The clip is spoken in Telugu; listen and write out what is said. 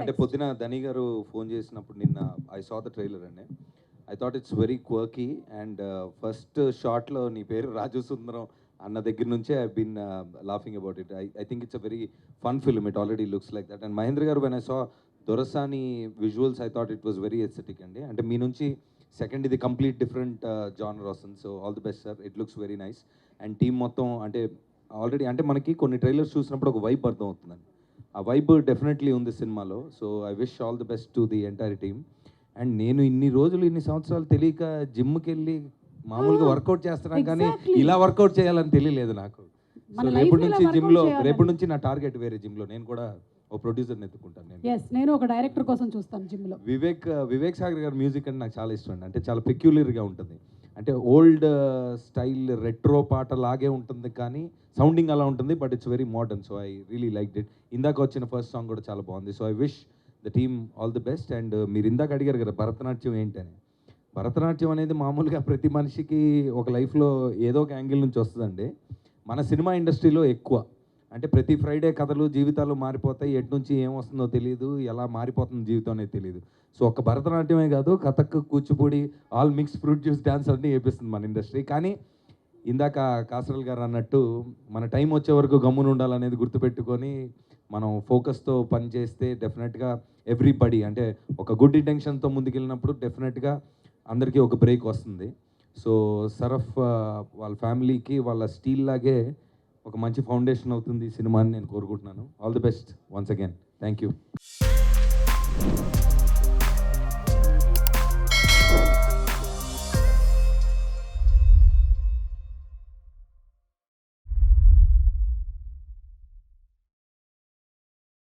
అంటే పొద్దున ధని గారు ఫోన్ చేసినప్పుడు నిన్న ఐ సా ద ట్రైలర్ అండి. I thought it's very quirky and first షాట్లో నీ పేరు రాజు సుందరం అన్న దగ్గర నుంచే I been laughing about it. I think it's a very fun film. It already looks like that. And Mahendra గారు when I saw Dorasani visuals I thought it was very aesthetic అండి. అంటే మీ నుంచి సెకండ్ ఇది కంప్లీట్ డిఫరెంట్ జానర్ వస్తుంది. So all the best sir. It looks very nice. And team మొత్తం అంటే ఆల్రెడీ అంటే మనకి కొన్ని ట్రైలర్స్ చూసినప్పుడు ఒక వైబ్ అర్థం అవుతుందండి. ఆ వైబ్ డెఫినెట్లీ ఉంది సినిమాలో. So I wish all the best to the entire team. And నేను ఇన్ని రోజులు ఇన్ని సంవత్సరాలు తెలియక జిమ్కి వెళ్ళి మామూలుగా వర్కౌట్ చేస్తున్నాను కానీ ఇలా వర్కౌట్ చేయాలని తెలియలేదు నాకు. సో రేపటి నుంచి జిమ్లో రేపటి నుంచి నా టార్గెట్ వేరే జిమ్లో నేను కూడా ఓ ప్రొడ్యూసర్ని ఎత్తుకుంటాను. నేను ఒక డైరెక్టర్ కోసం చూస్తాను జిమ్లో. వివేక్ సాగర్ గారి మ్యూజిక్ అంటే నాకు చాలా ఇష్టం అండి. అంటే చాలా పెక్యులర్గా ఉంటుంది. అంటే ఓల్డ్ స్టైల్ రెట్రో పాట లాగే ఉంటుంది కానీ సౌండింగ్ అలా ఉంటుంది. But it's very modern. So I really like it. ఇందాక వచ్చిన ఫస్ట్ సాంగ్ కూడా చాలా బాగుంది. So I wish the team all the best. And మీరు ఇందాక అడిగారు కదా భరతనాట్యం ఏంటని. భరతనాట్యం అనేది మామూలుగా ప్రతి మనిషికి ఒక లైఫ్లో ఏదో ఒక యాంగిల్ నుంచి వస్తుందండి. మన సినిమా ఇండస్ట్రీలో ఎక్కువ అంటే ప్రతి ఫ్రైడే కథలు జీవితాలు మారిపోతాయి. ఎటు నుంచి ఏమొస్తుందో తెలియదు, ఎలా మారిపోతుంది జీవితం అనేది తెలియదు. సో ఒక భరతనాట్యమే కాదు, Kathak, Kuchipudi, all mix fruit juice dance అన్నీ వేపిస్తుంది మన ఇండస్ట్రీ. కానీ ఇందాక కాసరల్ గారు అన్నట్టు మన టైం వచ్చే వరకు గమ్మున ఉండాలనేది గుర్తుపెట్టుకొని మనం ఫోకస్తో పని చేస్తే డెఫినెట్గా ఎవ్రీబడి అంటే ఒక గుడ్ ఇంటెన్షన్తో ముందుకెళ్ళినప్పుడు డెఫినెట్గా అందరికీ ఒక బ్రేక్ వస్తుంది. సో సరఫ్ వాళ్ళ ఫ్యామిలీకి వాళ్ళ స్టీల్ లాగే ఒక మంచి ఫౌండేషన్ అవుతుంది ఈ సినిమా అని నేను కోరుకుంటున్నాను. All the best once again. Thank you.